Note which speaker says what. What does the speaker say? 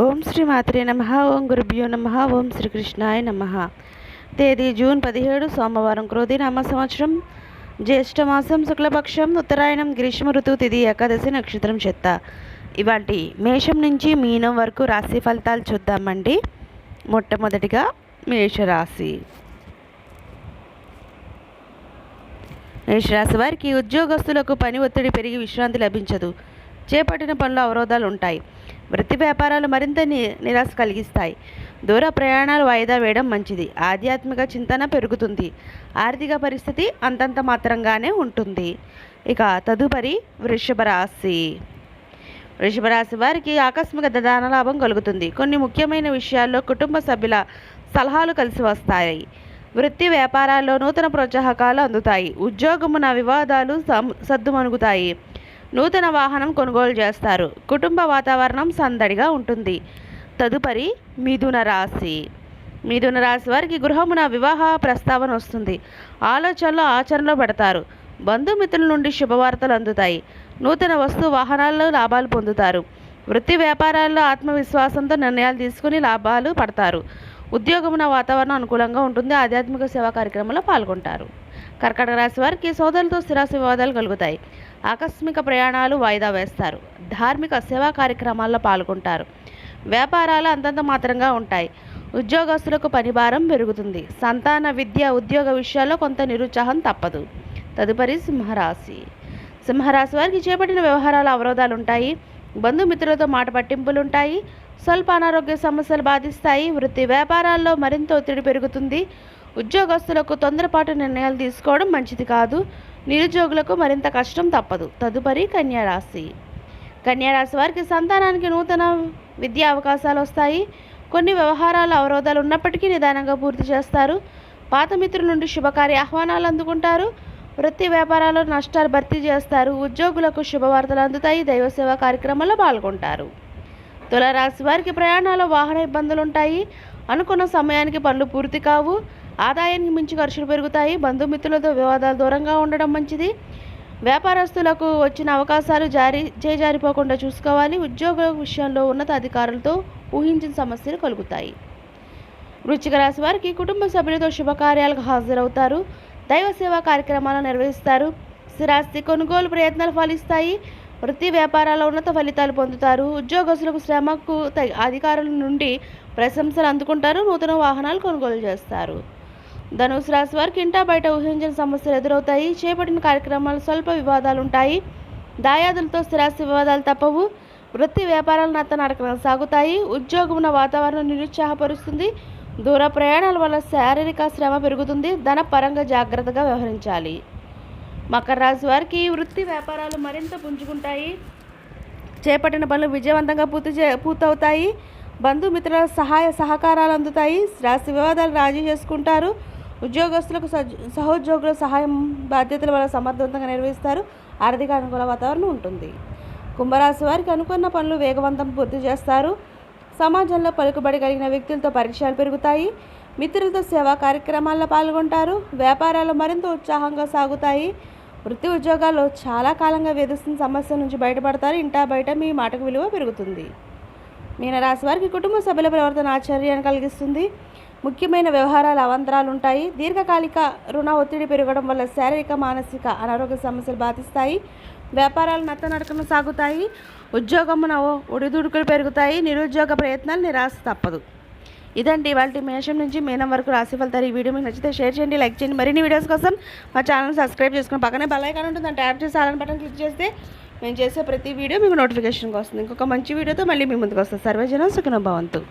Speaker 1: ఓం శ్రీ మాత్రే నమః. ఓం గురుభ్యో నమః. ఓం శ్రీకృష్ణాయ నమః. తేదీ జూన్ 17 సోమవారం, క్రోధినామ సంవత్సరం, జ్యేష్ఠమాసం, శుక్లపక్షం, ఉత్తరాయణం, గ్రీష్మ ఋతువు, తిథి ఏకాదశి, నక్షత్రం చెత్త. ఇవాటి మేషం నుంచి మీనం వరకు రాశి ఫలితాలు చూద్దామండి. మొట్టమొదటిగా మేషరాశి. మేషరాశి వారికి ఉద్యోగస్తులకు పని ఒత్తిడి పెరిగి విశ్రాంతి లభించదు. చేపట్టిన పనులు అవరోధాలు ఉంటాయి. వృత్తి వ్యాపారాలు మరింత నిరాశ కలిగిస్తాయి. దూర ప్రయాణాలు వాయిదా వేయడం మంచిది. ఆధ్యాత్మిక చింతన పెరుగుతుంది. ఆర్థిక పరిస్థితి అంతంత మాత్రంగానే ఉంటుంది. ఇక తదుపరి వృషభ రాశి. వృషభ రాశి వారికి ఆకస్మిక ధనలాభం కలుగుతుంది. కొన్ని ముఖ్యమైన విషయాల్లో కుటుంబ సభ్యుల సలహాలు కలిసి వస్తాయి. వృత్తి వ్యాపారాల్లో నూతన ప్రోత్సాహకాలు అందుతాయి. ఉద్యోగమున వివాదాలు సద్దుమణుగుతాయి. నూతన వాహనం కొనుగోలు చేస్తారు. కుటుంబ వాతావరణం సందడిగా ఉంటుంది. తదుపరి మిథున రాశి. మిథున రాశి వారికి గృహమున వివాహ ప్రస్తావన వస్తుంది. ఆలోచనలు ఆచరణలో పెడతారు. బంధుమిత్రుల నుండి శుభవార్తలు అందుతాయి. నూతన వస్తు వాహనాల్లో లాభాలు పొందుతారు. వృత్తి వ్యాపారాల్లో ఆత్మవిశ్వాసంతో నిర్ణయాలు తీసుకుని లాభాలు పడతారు. ఉద్యోగమున వాతావరణం అనుకూలంగా ఉంటుంది. ఆధ్యాత్మిక సేవా కార్యక్రమంలో పాల్గొంటారు. కర్కాటక రాశి వారికి సోదరులతో స్థిరాస్తి వివాదాలు కలుగుతాయి. ఆకస్మిక ప్రయాణాలు వాయిదా వేస్తారు. ధార్మిక సేవా కార్యక్రమాల్లో పాల్గొంటారు. వ్యాపారాలు అంతంత మాత్రంగా ఉంటాయి. ఉద్యోగస్తులకు పనిభారం పెరుగుతుంది. సంతాన విద్య, ఉద్యోగ విషయాల్లో కొంత నిరుత్సాహం తప్పదు. తదుపరి సింహరాశి. సింహరాశి వారికి చేపట్టిన వ్యవహారాల అవరోధాలు ఉంటాయి. బంధుమిత్రులతో మాట పట్టింపులు ఉంటాయి. స్వల్ప అనారోగ్య సమస్యలు బాధిస్తాయి. వృత్తి వ్యాపారాల్లో మరింత ఒత్తిడి పెరుగుతుంది. ఉద్యోగస్తులకు తొందరపాటు నిర్ణయాలు తీసుకోవడం మంచిది కాదు. నిరుద్యోగులకు మరింత కష్టం తప్పదు. తదుపరి కన్యారాశి. కన్యారాశి వారికి సంతానానికి నూతన విద్యా అవకాశాలు వస్తాయి. కొన్ని వ్యవహారాల అవరోధాలు ఉన్నప్పటికీ నిదానంగా పూర్తి చేస్తారు. పాత మిత్రుల నుండి శుభకార్య ఆహ్వానాలు అందుకుంటారు. వృత్తి వ్యాపారాల్లో నష్టాలు భర్తీ చేస్తారు. ఉద్యోగులకు శుభవార్తలు అందుతాయి. దైవ సేవా కార్యక్రమాల్లో పాల్గొంటారు. తులారాశి వారికి ప్రయాణాల్లో వాహన ఇబ్బందులు ఉంటాయి. అనుకున్న సమయానికి పనులు పూర్తి కావు. ఆదాయానికి మించి ఖర్చులు పెరుగుతాయి. బంధుమిత్రులతో వివాదాలు దూరంగా ఉండడం మంచిది. వ్యాపారస్తులకు వచ్చిన అవకాశాలు చేజారిపోకుండా చూసుకోవాలి. ఉద్యోగ విషయంలో ఉన్నత అధికారులతో ఊహించిన సమస్యలు కలుగుతాయి. వృశ్చిక రాశి వారికి కుటుంబ సభ్యులతో శుభకార్యాలకు హాజరవుతారు. దైవ సేవా కార్యక్రమాలు నిర్వహిస్తారు. స్థిరాస్తి కొనుగోలు ప్రయత్నాలు ఫలిస్తాయి. వృత్తి వ్యాపారాల్లో ఉన్నత ఫలితాలు పొందుతారు. ఉద్యోగస్తులకు శ్రమకు అధికారుల నుండి ప్రశంసలు అందుకుంటారు. నూతన వాహనాలు కొనుగోలు చేస్తారు. ధనుసు రాశి వారికి ఇంటా బయట ఊహించిన సమస్యలు ఎదురవుతాయి. చేపట్టిన కార్యక్రమాలు స్వల్ప వివాదాలు ఉంటాయి. దాయాదులతో స్థిరాస్తి వివాదాలు తప్పవు. వృత్తి వ్యాపారాలు నత్తనడకన సాగుతాయి. ఉద్యోగమున వాతావరణం నిరుత్సాహపరుస్తుంది. దూర ప్రయాణాల వల్ల శారీరక శ్రమ పెరుగుతుంది. ధన పరంగా జాగ్రత్తగా వ్యవహరించాలి. మకర రాశి వారికి వృత్తి వ్యాపారాలు మరింత పుంజుకుంటాయి. చేపట్టిన పనులు విజయవంతంగా పూర్తవుతాయి. బంధుమిత్రుల సహాయ సహకారాలు అందుతాయి. స్థిరాస్తి వివాదాలు రాజీ చేసుకుంటారు. ఉద్యోగస్తులకు సహోద్యోగుల సహాయం బాధ్యతల వల్ల సమర్థవంతంగా నిర్వహిస్తారు. ఆర్థిక అనుకూల వాతావరణం ఉంటుంది. కుంభరాశి వారికి అనుకున్న పనులు వేగవంతం పూర్తి చేస్తారు. సమాజంలో పలుకుబడి కలిగిన వ్యక్తులతో పరిచయాలు పెరుగుతాయి. మిత్రులతో సేవా కార్యక్రమాల్లో పాల్గొంటారు. వ్యాపారాలు మరింత ఉత్సాహంగా సాగుతాయి. వృత్తి ఉద్యోగాల్లో చాలా కాలంగా వేధిస్తున్న సమస్య నుంచి బయటపడతారు. ఇంటా బయట మీ మాటకు విలువ పెరుగుతుంది. మీనరాశి వారికి కుటుంబ సభ్యుల ప్రవర్తన ఆశ్చర్యాన్ని కలిగిస్తుంది. ముఖ్యమైన వ్యవహారాల అవాంతరాలు ఉంటాయి. దీర్ఘకాలిక రుణ ఒత్తిడి పెరగడం వల్ల శారీరక మానసిక అనారోగ్య సమస్యలు బాధిస్తాయి. వ్యాపారాలు నత్తనడకన సాగుతాయి. ఉద్యోగమున ఒడిదుడుకులు పెరుగుతాయి. నిరుద్యోగ ప్రయత్నాలు నిరాశ తప్పదు. ఇదండి ఇవాళ మేషం నుంచి మీనం వరకు రాశి ఫలితాలు. ఈ వీడియో మీకు నచ్చితే షేర్ చేయండి, లైక్ చేయండి. మరిన్ని వీడియోస్ కోసం మా ఛానల్ సబ్స్క్రైబ్ చేసుకుని పక్కనే బెల్ ఐకాన్ ఉంటుంది. దాన్ని ట్యాప్ చేసి ఆల్ బటన్ క్లిక్ చేస్తే మేము చేసే ప్రతి వీడియో మీకు నోటిఫికేషన్కి వస్తుంది. ఇంకొక మంచి వీడియోతో మళ్ళీ మీ ముందుకు వస్తుంది. సర్వేజనం సుఖినో భవంతు.